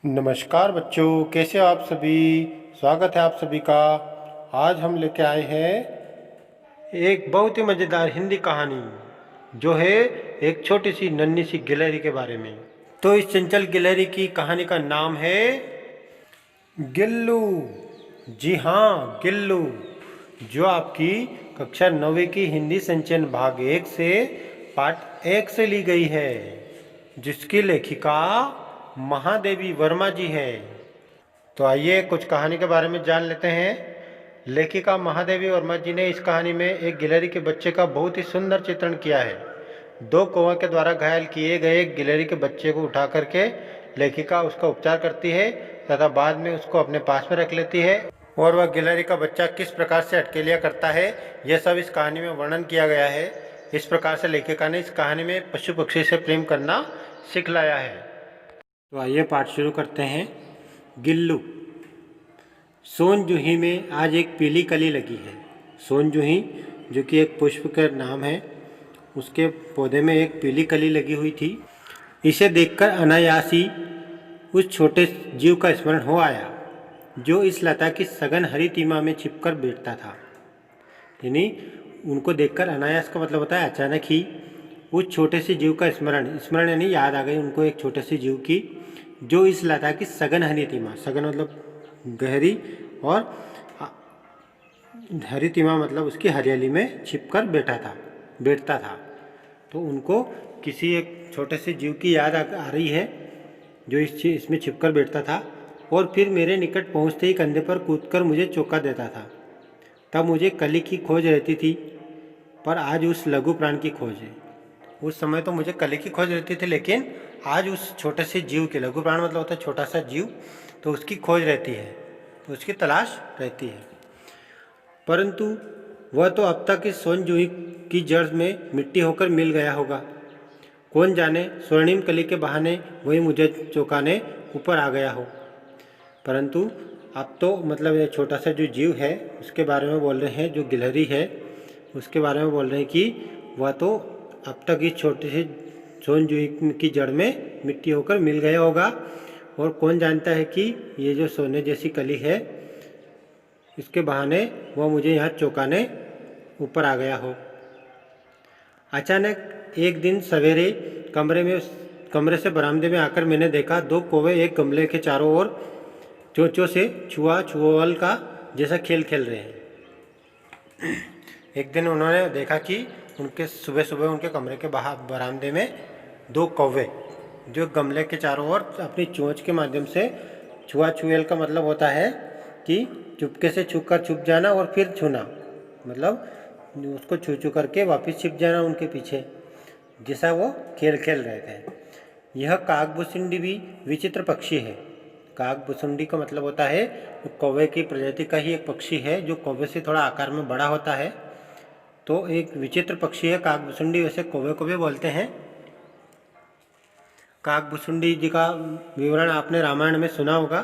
नमस्कार बच्चों, कैसे हो आप सभी। स्वागत है आप सभी का। आज हम लेके आए हैं एक बहुत ही मज़ेदार हिंदी कहानी जो है एक छोटी सी नन्ही सी गिलहरी के बारे में। तो इस चंचल गिलहरी की कहानी का नाम है गिल्लू। जी हाँ, गिल्लू, जो आपकी कक्षा 9वीं की हिंदी संचयन भाग 1 से पाठ 1 से ली गई है, जिसकी लेखिका महादेवी वर्मा जी है। तो आइए कुछ कहानी के बारे में जान लेते हैं। लेखिका महादेवी वर्मा जी ने इस कहानी में एक गिलहरी के बच्चे का बहुत ही सुंदर चित्रण किया है। दो कौवे के द्वारा घायल किए गए गिलहरी के बच्चे को उठा करके लेखिका उसका उपचार करती है तथा बाद में उसको अपने पास में रख लेती है, और वह गिलहरी का बच्चा किस प्रकार से अटकेलियाँ करता है, यह सब इस कहानी में वर्णन किया गया है। इस प्रकार से लेखिका ने इस कहानी में पशु पक्षी से प्रेम करना सिखलाया है। तो आइए पाठ शुरू करते हैं। गिल्लू। सोन जूही में आज एक पीली कली लगी है। सोन जूही, जो कि एक पुष्प का नाम है, उसके पौधे में एक पीली कली लगी हुई थी। इसे देखकर अनायास ही उस छोटे जीव का स्मरण हो आया जो इस लता की सघन हरी तीमा में छिपकर बैठता था। यानी उनको देखकर अनायास का मतलब होता है अचानक ही उस छोटे से जीव का स्मरण यानी याद आ गई उनको एक छोटे से जीव की, जो इस लता की सघन हरी तीमा, सघन मतलब गहरी और हरी तीमा मतलब उसकी हरियाली में छिपकर बैठता था। तो उनको किसी एक छोटे से जीव की याद आ रही है जो इसमें छिपकर बैठता था, और फिर मेरे निकट पहुंचते ही कंधे पर कूदकर मुझे चौंका देता था। तब मुझे कली की खोज रहती थी, पर आज उस लघु प्राण की खोज है। उस समय तो मुझे कली की खोज रहती थी, लेकिन आज उस छोटे से जीव के, लघु प्राण मतलब होता है छोटा सा जीव, तो उसकी खोज रहती है, तो उसकी तलाश रहती है। परंतु वह तो अब तक इस सोन जूही की जड़ में मिट्टी होकर मिल गया होगा। कौन जाने स्वर्णिम कली के बहाने वही मुझे चौंकाने ऊपर आ गया हो। परंतु अब तो मतलब ये छोटा सा जो जीव है उसके बारे में बोल रहे हैं, जो गिलहरी है उसके बारे में बोल रहे हैं कि वह तो अब तक इस छोटे से सोन जूही की जड़ में मिट्टी होकर मिल गया होगा, और कौन जानता है कि ये जो सोने जैसी कली है इसके बहाने वह मुझे यहाँ चौंकाने ऊपर आ गया हो। अचानक एक दिन सवेरे कमरे से बरामदे में आकर मैंने देखा दो कौवे एक गमले के चारों ओर चोंचों से छुआल का जैसा खेल खेल रहे हैं। एक दिन उन्होंने देखा कि उनके सुबह सुबह उनके कमरे के बाहर बरामदे में दो कौवे जो गमले के चारों ओर अपनी चोंच के माध्यम से छुआल का मतलब होता है कि चुपके से छुप जाना और फिर छूना, मतलब उसको छू करके वापस छिप जाना उनके पीछे, जैसा वो खेल खेल रहे थे। यह काकभुसुंडी भी विचित्र पक्षी है। काकभुसुंडी का मतलब होता है कौवे की प्रजाति का ही एक पक्षी है जो कौवे से थोड़ा आकार में बड़ा होता है। तो एक विचित्र पक्षी है काकभुसुंडी, वैसे कौवे को भी बोलते हैं। काकभुसुंडी जी का विवरण आपने रामायण में सुना होगा।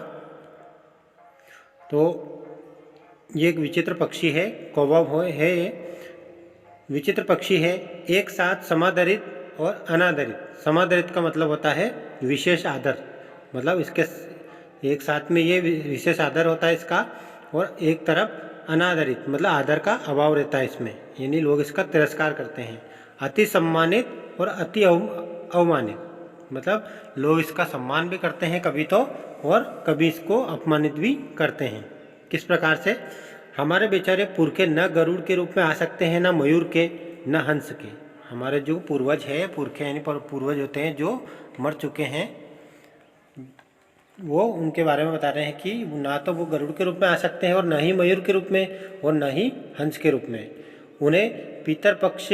तो ये एक विचित्र पक्षी है, कौवा है ये विचित्र पक्षी है। एक साथ समादरित और अनादरित, समादरित का मतलब होता है विशेष आदर, मतलब इसके एक साथ में ये विशेष आदर होता है इसका, और एक तरफ अनादरित मतलब आदर का अभाव रहता है इसमें, यानी लोग इसका तिरस्कार करते हैं। अति सम्मानित और अति अवमानित, मतलब लोग इसका सम्मान भी करते हैं कभी तो, और कभी इसको अपमानित भी करते हैं। किस प्रकार से? हमारे बेचारे पुरखे न गरुड़ के रूप में आ सकते हैं, न मयूर के, न हंस के। हमारे जो पूर्वज है, पुरखे यानी पूर्वज होते हैं जो मर चुके हैं, वो उनके बारे में बता रहे हैं कि ना तो वो गरुड़ के रूप में आ सकते हैं और न ही मयूर के रूप में और न ही हंस के रूप में। उन्हें पितर पक्ष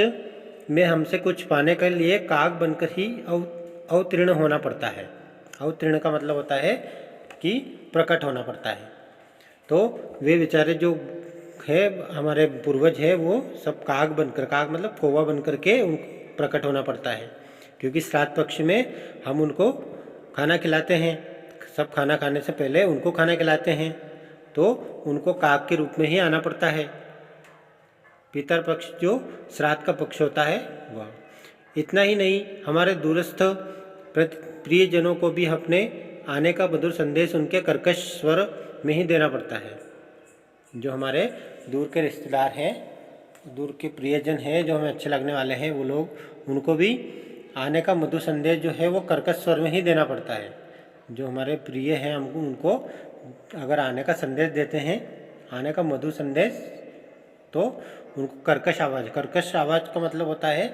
में हमसे कुछ पाने के लिए काग बनकर ही अवतीर्ण होना पड़ता है। अवतीर्ण का मतलब होता है कि प्रकट होना पड़ता है। तो वे बेचारे जो है हमारे पूर्वज है वो सब काग बनकर, काग मतलब कौवा बनकर के उन प्रकट होना पड़ता है, क्योंकि श्राद्ध पक्ष में हम उनको खाना खिलाते हैं। सब खाना खाने से पहले उनको खाना खिलाते हैं, तो उनको काग के रूप में ही आना पड़ता है। पितर पक्ष जो श्राद्ध का पक्ष होता है वह। इतना ही नहीं, हमारे दूरस्थ प्रियजनों को भी अपने आने का मधुर संदेश उनके कर्कश स्वर में ही देना पड़ता है। जो हमारे दूर के रिश्तेदार हैं, दूर के प्रियजन हैं, जो हमें अच्छे लगने वाले हैं, वो लोग, उनको भी आने का मधुर संदेश जो है वो कर्कश स्वर में ही देना पड़ता है। जो हमारे प्रिय हैं, हमको उनको अगर आने का संदेश देते हैं, आने का मधुर संदेश, तो उनको कर्कश आवाज़ का मतलब होता है,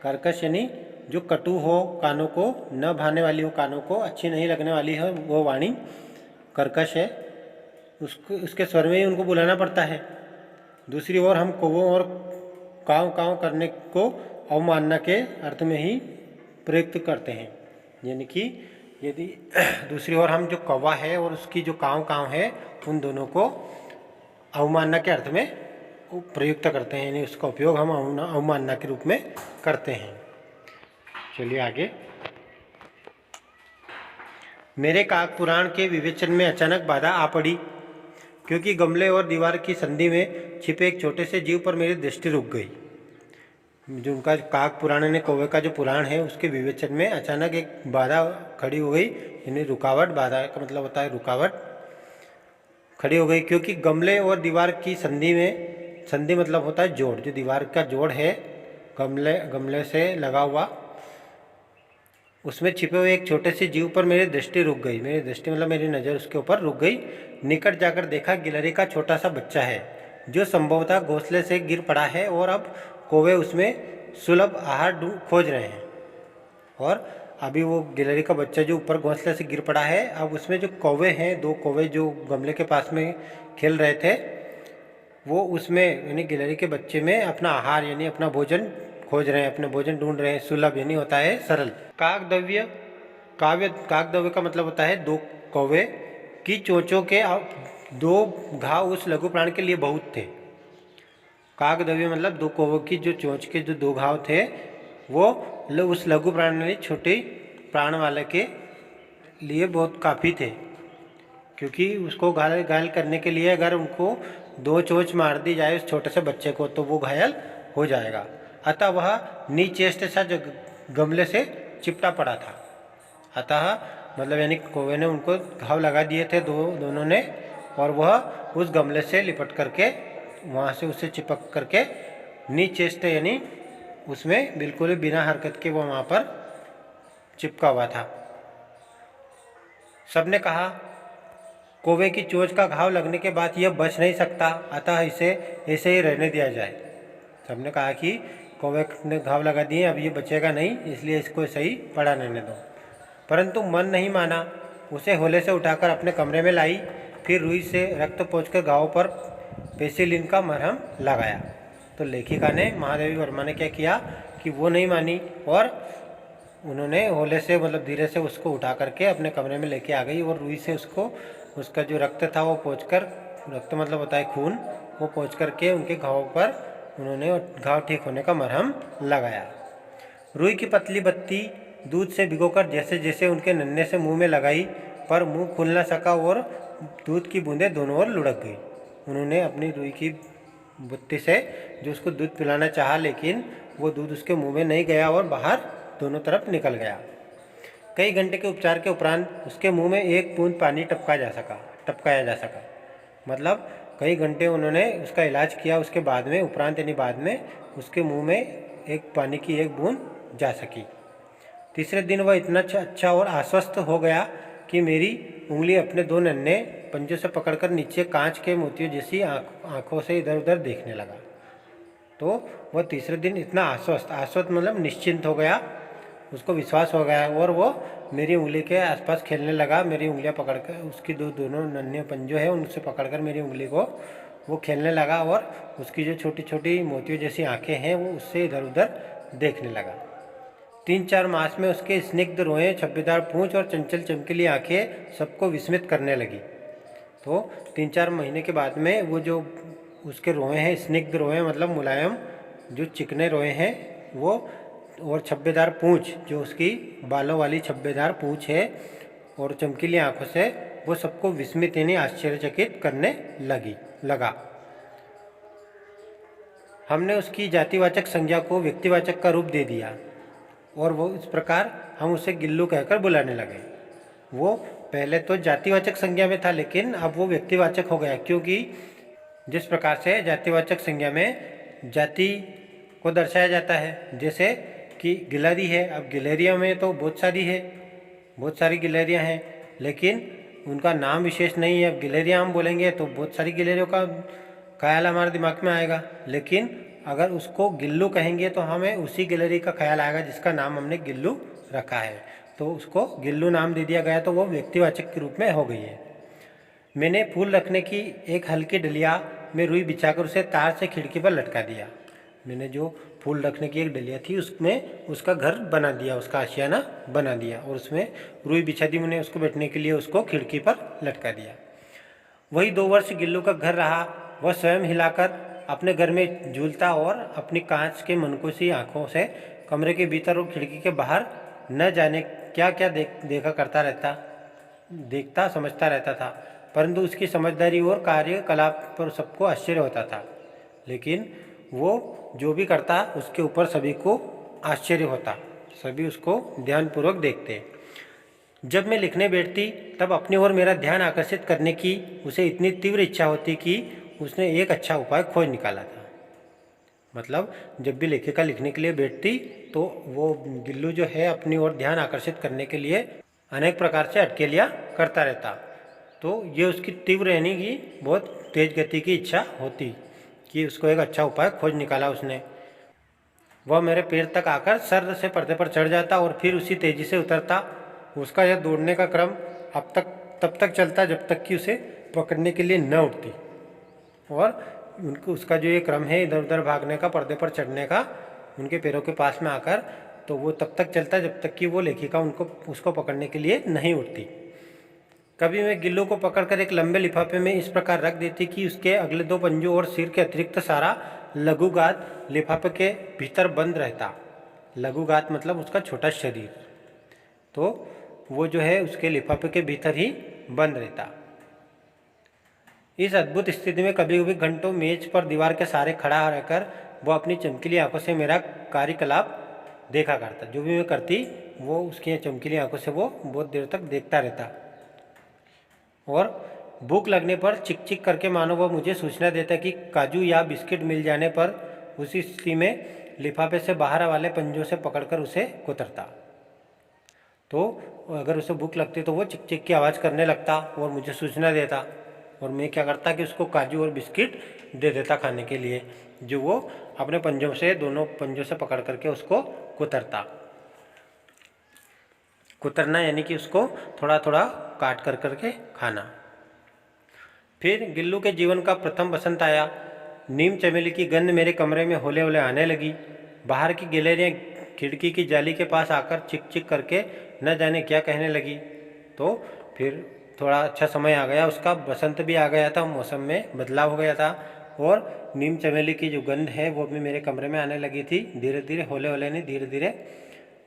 कर्कश यानी जो कटु हो, कानों को न भाने वाली हो, कानों को अच्छी नहीं लगने वाली है, वो वाणी कर्कश है। उसके स्वर में ही उनको बुलाना पड़ता है। दूसरी ओर हम कौवों और काँव काँव करने को अवमानना के अर्थ में ही प्रयुक्त करते हैं। यानी कि यदि दूसरी ओर हम जो कौवा है और उसकी जो काँव काँव है, उन दोनों को अवमानना के अर्थ में प्रयुक्त करते हैं, यानी उसका उपयोग हम अवमानना के रूप में करते हैं। चलिए आगे। मेरे काक पुराण के विवेचन में अचानक बाधा आ पड़ी, क्योंकि गमले और दीवार की संधि में छिपे एक छोटे से जीव पर मेरी दृष्टि रुक गई। जो उनका काक पुराण ने कौवे का जो पुराण है, उसके विवेचन में अचानक एक बाधा खड़ी हो गई, यानी रुकावट। बाधा का मतलब होता है रुकावट, खड़ी हो गई, क्योंकि गमले और दीवार की संधि में, संधि मतलब होता है जोड़, जो दीवार का जोड़ है गमले से लगा हुआ, उसमें छिपे हुए एक छोटे से जीव पर मेरी दृष्टि रुक गई। मेरी दृष्टि मतलब मेरी नज़र उसके ऊपर रुक गई। निकट जाकर देखा, गिलहरी का छोटा सा बच्चा है, जो संभवतः घोंसले से गिर पड़ा है और अब कौवे उसमें सुलभ आहार खोज रहे हैं। और अभी वो गिलहरी का बच्चा जो ऊपर घोंसले से गिर पड़ा है, अब उसमें जो कौवे हैं, 2 कौवे जो गमले के पास में खेल रहे थे, वो उसमें यानी गिलहरी के बच्चे में अपना आहार यानी अपना भोजन खोज रहे हैं, अपने भोजन ढूंढ रहे हैं। सुलभ यानी होता है सरल। काकद्रव्य का मतलब होता है 2 कौवे की चोंचों के 2 घाव उस लघु प्राण के लिए बहुत थे। काकद्रव्य मतलब 2 कौवों की जो चोंच के जो 2 घाव थे, वो उस लघु प्राण यानी छोटे प्राण वाले के लिए बहुत काफ़ी थे, क्योंकि उसको घायल करने के लिए अगर उनको 2 चोंच मार दी जाए उस छोटे से बच्चे को, तो वो घायल हो जाएगा। अतः वह नीचेष्ट सा गमले से चिपटा पड़ा था। अतः मतलब यानी कौवे ने उनको घाव लगा दिए थे दोनों ने, और वह उस गमले से लिपट करके वहाँ से उससे चिपक करके नीचेष्ट यानी उसमें बिल्कुल ही बिना हरकत के वो वहाँ पर चिपका हुआ था। सबने कहा, कौवे की चोंच का घाव लगने के बाद यह बच नहीं सकता, अतः इसे ऐसे ही रहने दिया जाए। सबने कहा कि कौवे ने घाव लगा दिए, अब ये बचेगा नहीं, इसलिए इसको सही पड़ा रहने दो। परंतु मन नहीं माना, उसे होले से उठाकर अपने कमरे में लाई, फिर रुई से रक्त पोंछकर घाव पर पेनिसिलिन का मरहम लगाया। तो लेखिका ने, महादेवी वर्मा ने क्या किया कि वो नहीं मानी, और उन्होंने होले से मतलब धीरे से उसको उठा करके अपने कमरे में लेके आ गई, और रुई से उसका जो रक्त था वो पोंछकर, रक्त मतलब होता है खून, वो पोंछ करके उनके घाव पर उन्होंने घाव ठीक होने का मरहम लगाया। रुई की पतली बत्ती दूध से भिगोकर जैसे जैसे उनके नन्हे से मुंह में लगाई, पर मुंह खुल न सका और दूध की बूंदें दोनों ओर लुढ़क गई। उन्होंने अपनी रुई की बत्ती से जो उसको दूध पिलाना चाहा, लेकिन वो दूध उसके मुंह में नहीं गया और बाहर दोनों तरफ निकल गया। कई घंटे के उपचार के उपरांत उसके मुंह में 1 बूंद पानी टपकाया जा सका। मतलब कई घंटे उन्होंने उसका इलाज किया, उसके बाद में उपरांत यानी बाद में उसके मुंह में पानी की 1 बूंद जा सकी। तीसरे दिन वह इतना अच्छा और आश्वस्त हो गया कि मेरी उंगली अपने 2 नन्हे पंजों से पकड़कर नीचे कांच के मोतियों जैसी आंखों से इधर उधर देखने लगा। तो वह तीसरे दिन इतना आश्वस्त मतलब निश्चिंत हो गया, उसको विश्वास हो गया, और वो मेरी उंगली के आसपास खेलने लगा। मेरी उंगलियां पकड़कर, उसकी दोनों नन्हे पंजों हैं उनसे पकड़कर मेरी उंगली को वो खेलने लगा, और उसकी जो छोटी छोटी मोतियों जैसी आंखें हैं वो उससे इधर उधर देखने लगा। 3-4 मास में उसके स्निग्ध रोएं, छब्बेदार पूंछ और चंचल चमकीली आंखें सबको विस्मित करने लगी। तो 3-4 महीने के बाद में वो जो उसके रोएं हैं, स्निग्ध रोएं मतलब मुलायम जो चिकने रोएं हैं वो, और छब्बेदार पूंछ जो उसकी बालों वाली छब्बेदार पूंछ है और चमकीली आंखों से, वो सबको विस्मित यानी आश्चर्यचकित करने लगा। हमने उसकी जातिवाचक संज्ञा को व्यक्तिवाचक का रूप दे दिया, और वो इस प्रकार हम उसे गिल्लू कहकर बुलाने लगे। वो पहले तो जातिवाचक संज्ञा में था, लेकिन अब वो व्यक्तिवाचक हो गया, क्योंकि जिस प्रकार से जातिवाचक संज्ञा में जाति को दर्शाया जाता है, जैसे कि गिलहरी है, अब गिलहरियों में तो बहुत सारी गिलहरियाँ हैं, लेकिन उनका नाम विशेष नहीं है। अब गिलहरियाँ हम बोलेंगे तो बहुत सारी गिलहरियों का ख्याल हमारे दिमाग में आएगा, लेकिन अगर उसको गिल्लू कहेंगे तो हमें उसी गिलहरी का ख्याल आएगा जिसका नाम हमने गिल्लू रखा है, तो उसको गिल्लू नाम दे दिया गया, तो वो व्यक्तिवाचक के रूप में हो गई है। मैंने फूल रखने की एक हल्की डलिया में रुई बिछाकर उसे तार से खिड़की पर लटका दिया। मैंने जो फूल रखने की एक डलिया थी उसमें उसका घर बना दिया, उसका आशियाना बना दिया, और उसमें रुई बिछा दी मैंने उसको बैठने के लिए, उसको खिड़की पर लटका दिया। वही 2 वर्ष गिल्लू का घर रहा। वह स्वयं हिलाकर अपने घर में झूलता और अपनी कांच के मनकोसी आंखों से कमरे के भीतर और खिड़की के बाहर न जाने क्या क्या देखता समझता रहता था, परंतु उसकी समझदारी और कार्यकलाप पर सबको आश्चर्य होता था। लेकिन वो जो भी करता उसके ऊपर सभी को आश्चर्य होता, सभी उसको ध्यानपूर्वक देखते। जब मैं लिखने बैठती तब अपनी ओर मेरा ध्यान आकर्षित करने की उसे इतनी तीव्र इच्छा होती कि उसने एक अच्छा उपाय खोज निकाला था। मतलब जब भी लेखिका लिखने के लिए बैठती तो वो गिल्लू जो है अपनी ओर ध्यान आकर्षित करने के लिए अनेक प्रकार से अटकेलियाँ करता रहता। तो ये उसकी तीव्र यानी कि बहुत तेज गति की इच्छा होती कि उसको एक अच्छा उपाय खोज निकाला उसने। वह मेरे पैर तक आकर सर से पर्दे पर चढ़ जाता और फिर उसी तेजी से उतरता। उसका यह दौड़ने का क्रम तब तक चलता जब तक कि उसे पकड़ने के लिए न उठती, और उसका जो ये क्रम है इधर उधर भागने का, पर्दे पर चढ़ने का, उनके पैरों के पास में आकर, तो वो तब तक चलता जब तक कि वो लेखिका उसको पकड़ने के लिए नहीं उठती। कभी मैं गिल्लू को पकड़कर एक लंबे लिफाफे में इस प्रकार रख देती कि उसके अगले 2 पंजों और सिर के अतिरिक्त सारा लघुगात लिफाफे के भीतर बंद रहता। लघुगात मतलब उसका छोटा शरीर, तो वो जो है उसके लिफाफे के भीतर ही बंद रहता। इस अद्भुत स्थिति में कभी कभी घंटों मेज पर दीवार के सहारे खड़ा रहकर वो अपनी चमकीली आंखों से मेरा कार्यकलाप देखा करता। जो भी मैं करती वो उसकी चमकीली आंखों से वो बहुत देर तक देखता रहता, और भूख लगने पर चिक चिक करके मानो वो मुझे सूचना देता कि काजू या बिस्किट मिल जाने पर उसी स्थिति में लिफाफे से बाहर वाले पंजों से पकड़कर उसे कुतरता। तो अगर उसे भूख लगती तो वो चिक चिक की आवाज़ करने लगता और मुझे सूचना देता, और मैं क्या करता कि उसको काजू और बिस्किट दे देता खाने के लिए, जो वो अपने पंजों से, दोनों पंजों से पकड़ करके उसको कुतरता। कुतरना यानी कि उसको थोड़ा थोड़ा काट कर करके खाना। फिर गिल्लू के जीवन का प्रथम बसंत आया। नीम चमेली की गंध मेरे कमरे में हौले हौले आने लगी। बाहर की गिलहरियाँ खिड़की की जाली के पास आकर चिक चिक करके न जाने क्या कहने लगी। तो फिर थोड़ा अच्छा समय आ गया, उसका बसंत भी आ गया था, मौसम में बदलाव हो गया था, और नीम चमेली की जो गंध है वो भी मेरे कमरे में आने लगी थी, धीरे धीरे, हौले हौले नहीं, धीरे धीरे।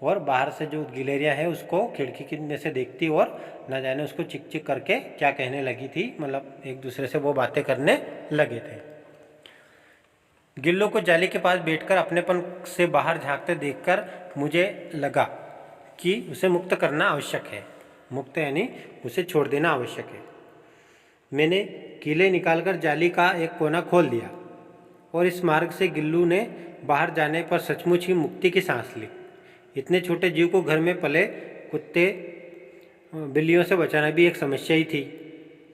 और बाहर से जो गिलहरियाँ हैं उसको खिड़की में से देखती और न जाने उसको चिक चिक करके क्या कहने लगी थी, मतलब एक दूसरे से वो बातें करने लगे थे। गिल्लू को जाली के पास बैठकर अपनेपन से बाहर झांकते देखकर मुझे लगा कि उसे मुक्त करना आवश्यक है। मुक्त यानी उसे छोड़ देना आवश्यक है। मैंने कीले निकालकर जाली का एक कोना खोल दिया और इस मार्ग से गिल्लू ने बाहर जाने पर सचमुच ही मुक्ति की सांस ली। इतने छोटे जीव को घर में पले कुत्ते बिल्लियों से बचाना भी एक समस्या ही थी।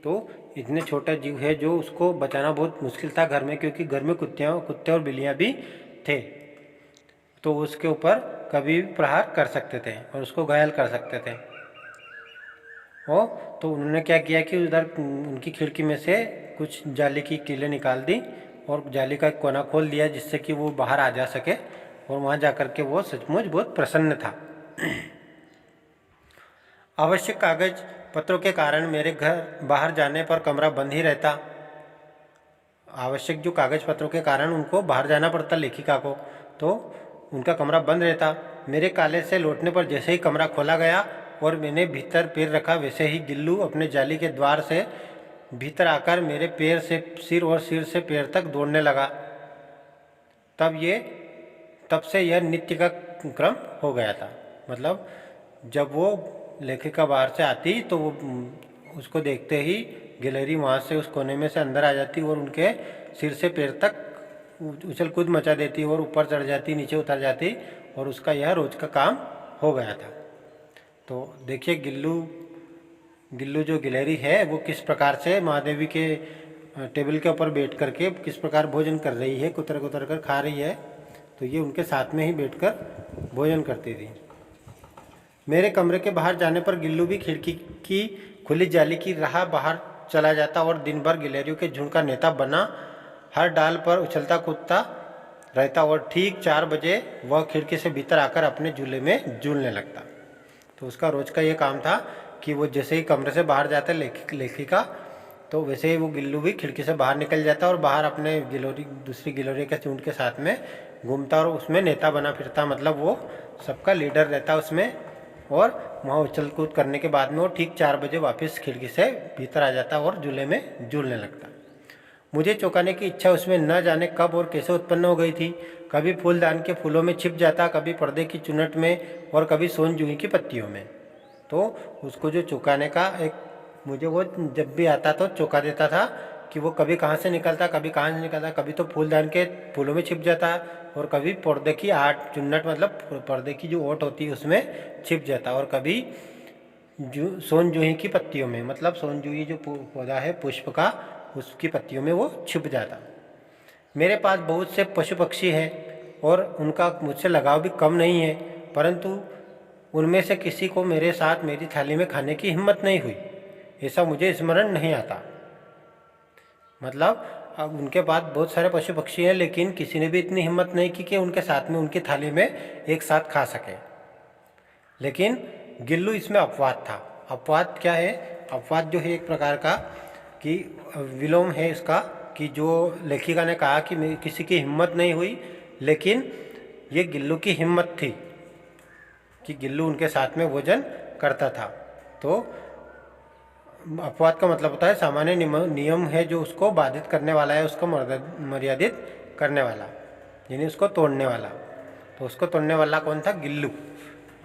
तो इतने छोटा जीव है जो उसको बचाना बहुत मुश्किल था घर में, क्योंकि घर में कुत्ते और बिल्लियाँ भी थे, तो उसके ऊपर कभी भी प्रहार कर सकते थे और उसको घायल कर सकते थे। तो उन्होंने क्या किया कि उधर उनकी खिड़की में से कुछ जाली की कीलें निकाल दी और जाली का एक कोना खोल दिया जिससे कि वो बाहर आ जा सके, और वहाँ जा कर के वो सचमुच बहुत प्रसन्न था। आवश्यक कागज पत्रों के कारण मेरे घर बाहर जाने पर कमरा बंद ही रहता। आवश्यक जो कागज पत्रों के कारण उनको बाहर जाना पड़ता लेखिका को, तो उनका कमरा बंद रहता। मेरे कॉलेज से लौटने पर जैसे ही कमरा खोला गया और मैंने भीतर पैर रखा, वैसे ही गिल्लू अपने जाली के द्वार से भीतर आकर मेरे पैर से सिर और सिर से पैर तक दौड़ने लगा। तब से यह नित्य का क्रम हो गया था। मतलब जब वो लेखिका बाहर से आती तो वो उसको देखते ही गिलहरी वहाँ से उस कोने में से अंदर आ जाती और उनके सिर से पैर तक उछल कूद मचा देती और ऊपर चढ़ जाती, नीचे उतर जाती, और उसका यह रोज का काम हो गया था। तो देखिए गिल्लू जो गिलहरी है वो किस प्रकार से महादेवी के टेबल के ऊपर बैठ करके किस प्रकार भोजन कर रही है, कुतर कुतर कर खा रही है। तो ये उनके साथ में ही बैठकर भोजन करती थी। मेरे कमरे के बाहर जाने पर गिल्लू भी खिड़की की खुली जाली की राह बाहर चला जाता और दिन भर गिलहरियों के झुंड का नेता बना हर डाल पर उछलता कूदता रहता और ठीक 4 बजे वह खिड़की से भीतर आकर अपने झूले में झूलने लगता। तो उसका रोज का ये काम था कि वो जैसे ही कमरे से बाहर जाता लेखिका, तो वैसे ही वो गिल्लू भी खिड़की से बाहर निकल जाता और बाहर अपने दूसरी गिलोरी के झुंड के साथ में घूमता और उसमें नेता बना फिरता, मतलब वो सबका लीडर रहता उसमें। और वहाँ उछल कूद करने के बाद में वो ठीक 4 बजे वापस खिड़की से भीतर आ जाता और झूले में झूलने लगता। मुझे चौंकाने की इच्छा उसमें न जाने कब और कैसे उत्पन्न हो गई थी। कभी फूलदान के फूलों में छिप जाता, कभी पर्दे की चुनट में और कभी सोन जूही की पत्तियों में। तो उसको जो चौंकाने का एक मुझे वो जब भी आता तो चौंका देता था कि वो कभी कहाँ से निकलता, कभी कहाँ से निकलता, कभी तो फूलदान के फूलों में छिप जाता और कभी पर्दे की आट चुन्नट मतलब पर्दे की जो ओट होती है उसमें छिप जाता, और कभी सोन जूही की पत्तियों में, मतलब सोन जूही जो पौधा है पुष्प का, उसकी पत्तियों में वो छिप जाता। मेरे पास बहुत से पशु पक्षी हैं और उनका मुझसे लगाव भी कम नहीं है, परंतु उनमें से किसी को मेरे साथ मेरी थाली में खाने की हिम्मत नहीं हुई, ऐसा मुझे स्मरण नहीं आता। मतलब अब उनके पास बहुत सारे पशु पक्षी हैं लेकिन किसी ने भी इतनी हिम्मत नहीं की कि उनके साथ में उनकी थाली में एक साथ खा सके। लेकिन गिल्लू इसमें अपवाद था। अपवाद क्या है? अपवाद जो है एक प्रकार का कि विलोम है इसका, कि जो लेखिका ने कहा कि किसी की हिम्मत नहीं हुई, लेकिन ये गिल्लू की हिम्मत थी कि गिल्लू उनके साथ में भोजन करता था। तो अपवाद का मतलब होता है सामान्य नियम है जो उसको बाधित करने वाला है, उसको मर्यादित करने वाला, यानी उसको तोड़ने वाला। तो उसको तोड़ने वाला कौन था? गिल्लू।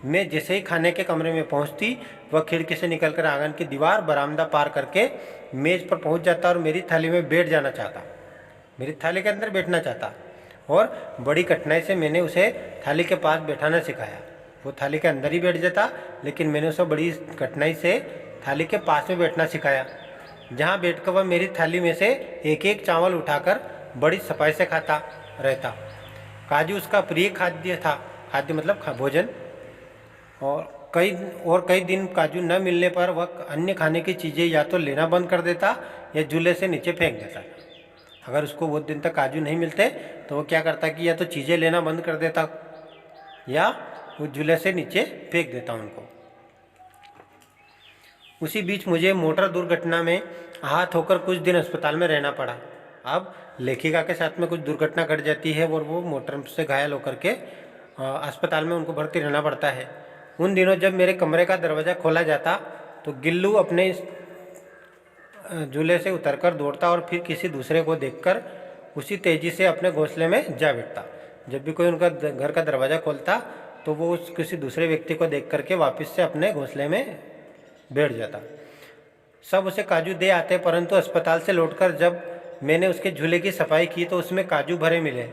मैं जैसे ही खाने के कमरे में पहुंचती, वह खिड़की से निकलकर आंगन की दीवार बरामदा पार करके मेज पर पहुंच जाता और मेरी थाली में बैठ जाना चाहता, मेरी थाली के अंदर बैठना चाहता। और बड़ी कठिनाई से मैंने उसे थाली के पास बैठाना सिखाया। वो थाली के अंदर ही बैठ जाता, लेकिन मैंने उसे बड़ी कठिनाई से थाली के पास में बैठना सिखाया, जहाँ बैठकर वह मेरी थाली में से एक एक चावल उठाकर बड़ी सफाई से खाता रहता। काजू उसका प्रिय खाद्य था, खाद्य मतलब भोजन। और कई दिन काजू न मिलने पर वह अन्य खाने की चीज़ें या तो लेना बंद कर देता या झूले से नीचे फेंक देता। अगर उसको बहुत दिन तक काजू नहीं मिलते तो वो क्या करता कि या तो चीज़ें लेना बंद कर देता या वो झूले से नीचे फेंक देता उनको। उसी बीच मुझे मोटर दुर्घटना में आहत होकर कुछ दिन अस्पताल में रहना पड़ा। अब लेखिका के साथ में कुछ दुर्घटना घट जाती है और वो मोटर से घायल होकर के अस्पताल में उनको भर्ती रहना पड़ता है। उन दिनों जब मेरे कमरे का दरवाज़ा खोला जाता तो गिल्लू अपने झूले से उतरकर दौड़ता और फिर किसी दूसरे को देखकर उसी तेज़ी से अपने घोंसले में जा बैठता। जब भी कोई उनका घर का दरवाज़ा खोलता तो वो उस किसी दूसरे व्यक्ति को देख करके वापस से अपने घोंसले में बैठ जाता। सब उसे काजू दे आते, परंतु अस्पताल से लौटकर जब मैंने उसके झूले की सफाई की तो उसमें काजू भरे मिले।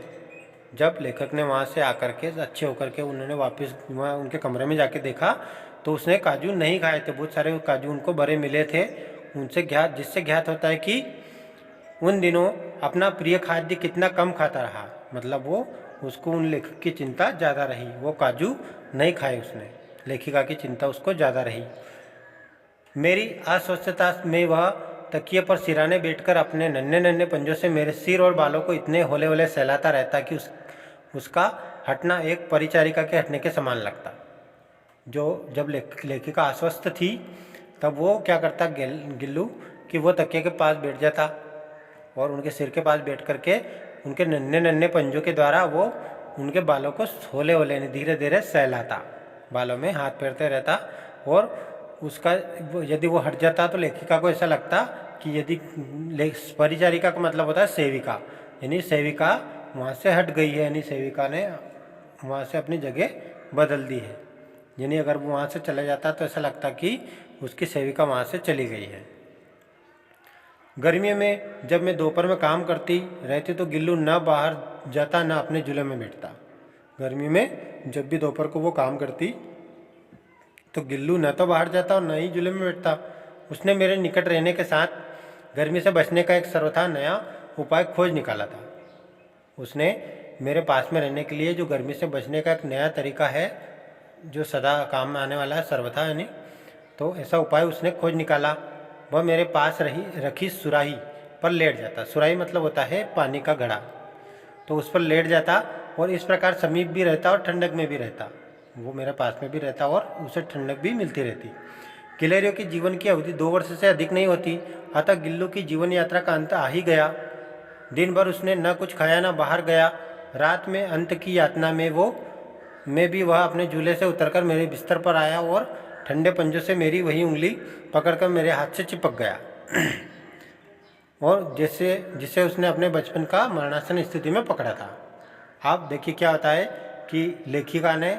जब लेखक ने वहाँ से आकर के अच्छे होकर के उन्होंने वापस वहाँ उनके कमरे में जाके देखा तो उसने काजू नहीं खाए थे, बहुत सारे काजू उनको भरे मिले थे। जिससे ज्ञात होता है कि उन दिनों अपना प्रिय खाद्य कितना कम खाता रहा, मतलब वो उसको उन लेखक की चिंता ज़्यादा रही, वो काजू नहीं खाए उसने, लेखिका की चिंता उसको ज़्यादा रही। मेरी अस्वस्थता में वह तकिए पर सिराने बैठकर अपने नन्हे नन्हे पंजों से मेरे सिर और बालों को इतने होले होले सहलाता रहता कि उसका हटना एक परिचारिका के हटने के समान लगता। जब लेखिका अस्वस्थ थी तब वो क्या करता गिल्लू कि वो तकिए के पास बैठ जाता और उनके सिर के पास बैठ करके उनके नन्हे नन्हे पंजों के द्वारा वो उनके बालों को होले होले धीरे धीरे सहलाता, बालों में हाथ फेरते रहता। और उसका यदि वो हट जाता तो लेखिका को ऐसा लगता कि यदि परिचारिका का मतलब होता है सेविका, यानी सेविका वहाँ से हट गई है, यानी सेविका ने वहाँ से अपनी जगह बदल दी है। यानी अगर वो वहाँ से चला जाता तो ऐसा लगता कि उसकी सेविका वहाँ से चली गई है। गर्मियों में जब मैं दोपहर में काम करती रहती तो गिल्लू न बाहर जाता न अपने झूले में बैठता। गर्मी में जब भी दोपहर को वो काम करती तो गिल्लू न तो बाहर जाता और न ही झूले में बैठता। उसने मेरे निकट रहने के साथ गर्मी से बचने का एक सर्वथा नया उपाय खोज निकाला था। उसने मेरे पास में रहने के लिए जो गर्मी से बचने का एक नया तरीका है जो सदा काम में आने वाला है, सर्वथा यानी, तो ऐसा उपाय उसने खोज निकाला। वह मेरे पास रखी सुराही पर लेट जाता। सुराही मतलब होता है पानी का घड़ा। तो उस पर लेट जाता और इस प्रकार समीप भी रहता और ठंडक में भी रहता। वो मेरे पास में भी रहता और उसे ठंडक भी मिलती रहती। गिलहरियों की जीवन की अवधि 2 वर्ष से अधिक नहीं होती, अतः गिल्लू की जीवन यात्रा का अंत आ ही गया। दिन भर उसने न कुछ खाया न बाहर गया। रात में अंत की यातना में भी वह अपने झूले से उतरकर मेरे बिस्तर पर आया और ठंडे पंजों से मेरी वही उंगली पकड़कर मेरे हाथ से चिपक गया और जिसे उसने अपने बचपन का मरणासन स्थिति में पकड़ा था। अब देखिए क्या होता है कि लेखिका ने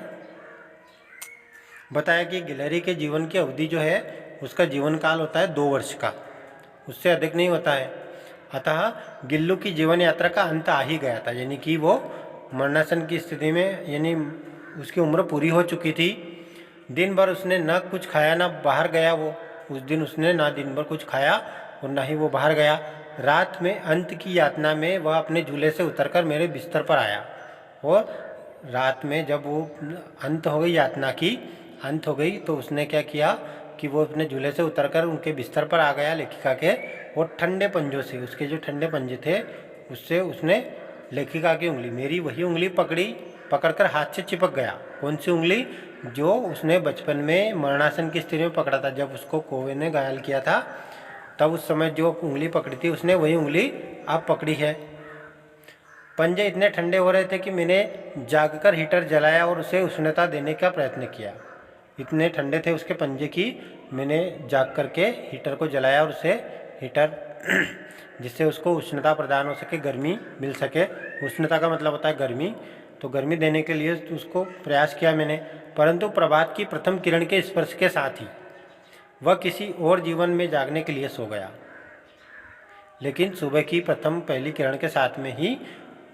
बताया कि गिलहरी के जीवन की अवधि जो है उसका जीवन काल होता है 2 वर्ष का, उससे अधिक नहीं होता है। अतः गिल्लू की जीवन यात्रा का अंत आ ही गया था, यानी कि वो मरणासन की स्थिति में, यानी उसकी उम्र पूरी हो चुकी थी। दिन भर उसने न कुछ खाया न बाहर गया। वो उस दिन उसने ना दिन भर कुछ खाया और ना ही वो बाहर गया। रात में अंत की यातना में वह अपने झूले से उतरकर मेरे बिस्तर पर आया और रात में जब वो अंत हो गई, यातना की अंत हो गई, तो उसने क्या किया कि वो अपने झूले से उतरकर उनके बिस्तर पर आ गया लेखिका के, और ठंडे पंजों से, उसके जो ठंडे पंजे थे उससे उसने लेखिका की उंगली, मेरी वही उंगली पकड़कर हाथ से चिपक गया। कौन सी उंगली? जो उसने बचपन में मरणासन की स्थिति में पकड़ा था, जब उसको कौवे ने घायल किया था, तब उस समय जो उंगली पकड़ी थी उसने वही उंगली अब पकड़ी है। पंजे इतने ठंडे हो रहे थे कि मैंने जागकर हीटर जलाया और उसे उष्णता देने का प्रयत्न किया। इतने ठंडे थे उसके पंजे की मैंने जाग करके हीटर को जलाया और उसे हीटर जिससे उसको उष्णता प्रदान हो सके, गर्मी मिल सके। उष्णता का मतलब होता है गर्मी, तो गर्मी देने के लिए उसको प्रयास किया मैंने। परंतु प्रभात की प्रथम किरण के स्पर्श के साथ ही वह किसी और जीवन में जागने के लिए सो गया। लेकिन सुबह की पहली किरण के साथ में ही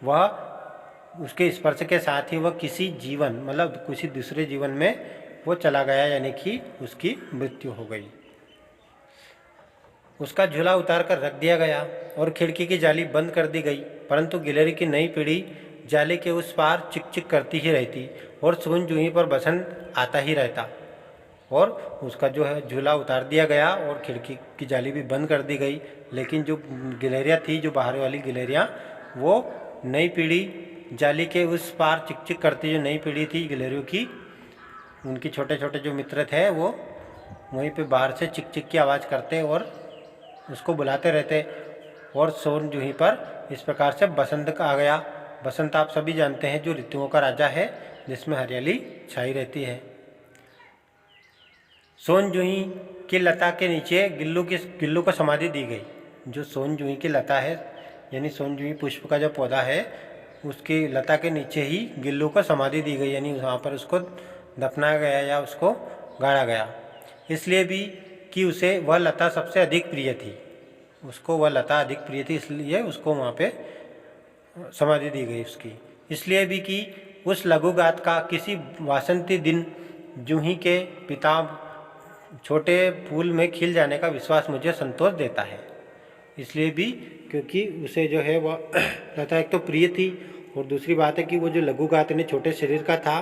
वह, उसके स्पर्श के साथ ही वह किसी जीवन, मतलब किसी दूसरे जीवन में वो चला गया, यानी कि उसकी मृत्यु हो गई। उसका झूला उतार कर रख दिया गया और खिड़की की जाली बंद कर दी गई। परंतु गिलहरी की नई पीढ़ी जाली के उस पार चिक चिक करती ही रहती और सून जूही पर बसंत आता ही रहता। और उसका जो है झूला उतार दिया गया और खिड़की की जाली भी बंद कर दी गई, लेकिन जो गिलहरियाँ थी, जो बाहर वाली गिलहरियाँ, वो नई पीढ़ी जाली के उस पार चिक चिक करती, जो नई पीढ़ी थी गिलहरियों की, उनके छोटे छोटे जो मित्र थे वो वहीं पे बाहर से चिक चिक की आवाज़ करते और उसको बुलाते रहते। और सोन जूही पर इस प्रकार से बसंत आ गया। बसंत आप सभी जानते हैं, जो ऋतुओं का राजा है, जिसमें हरियाली छाई रहती है। सोन जूही की लता के नीचे गिल्लू को समाधि दी गई। जो सोन जूही की लता है, यानी सोन जूही पुष्प का जो पौधा है, उसकी लता के नीचे ही गिल्लू को समाधि दी गई, यानी वहाँ पर उसको दफनाया गया या उसको गाड़ा गया। इसलिए भी कि उसे वह लता सबसे अधिक प्रिय थी, उसको वह लता अधिक प्रिय थी, इसलिए उसको वहाँ पे समाधि दी गई उसकी। इसलिए भी कि उस लघुगात का किसी वासंती दिन जूही के पिता छोटे फूल में खिल जाने का विश्वास मुझे संतोष देता है। इसलिए भी क्योंकि उसे जो है वह लता एक तो प्रिय थी, और दूसरी बात है कि वो जो लघुगात ने छोटे शरीर का था,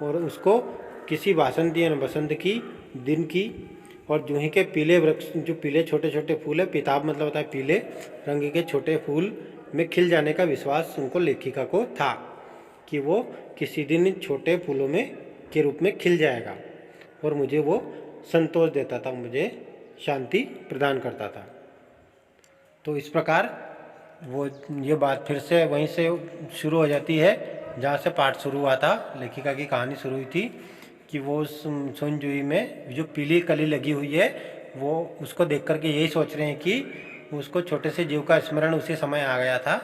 और उसको किसी वासंती या बसंत की दिन की, और जूही के पीले वृक्ष, जो पीले छोटे छोटे फूल है, पिताब मतलब होता है पीले रंग के छोटे फूल में खिल जाने का विश्वास उनको, लेखिका को था कि वो किसी दिन छोटे फूलों में के रूप में खिल जाएगा, और मुझे वो संतोष देता था, मुझे शांति प्रदान करता था। तो इस प्रकार वो ये बात फिर से वहीं से शुरू हो जाती है जहाँ से पाठ शुरू हुआ था, लेखिका की कहानी शुरू हुई थी कि वो सोन जूही में जो पीली कली लगी हुई है, वो उसको देख करके यही सोच रहे हैं कि उसको छोटे से जीव का स्मरण उसी समय आ गया था,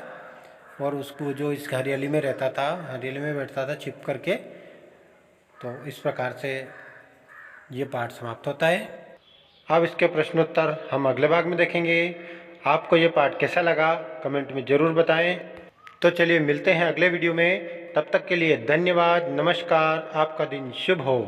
और उसको जो इस हरियाली में रहता था, हरियाली में बैठता था छिप करके, तो इस प्रकार से ये पाठ समाप्त होता है। अब इसके प्रश्नोत्तर हम अगले भाग में देखेंगे। आपको ये पाठ कैसा लगा कमेंट में ज़रूर बताएं। तो चलिए मिलते हैं अगले वीडियो में। तब तक के लिए धन्यवाद। नमस्कार। आपका दिन शुभ हो।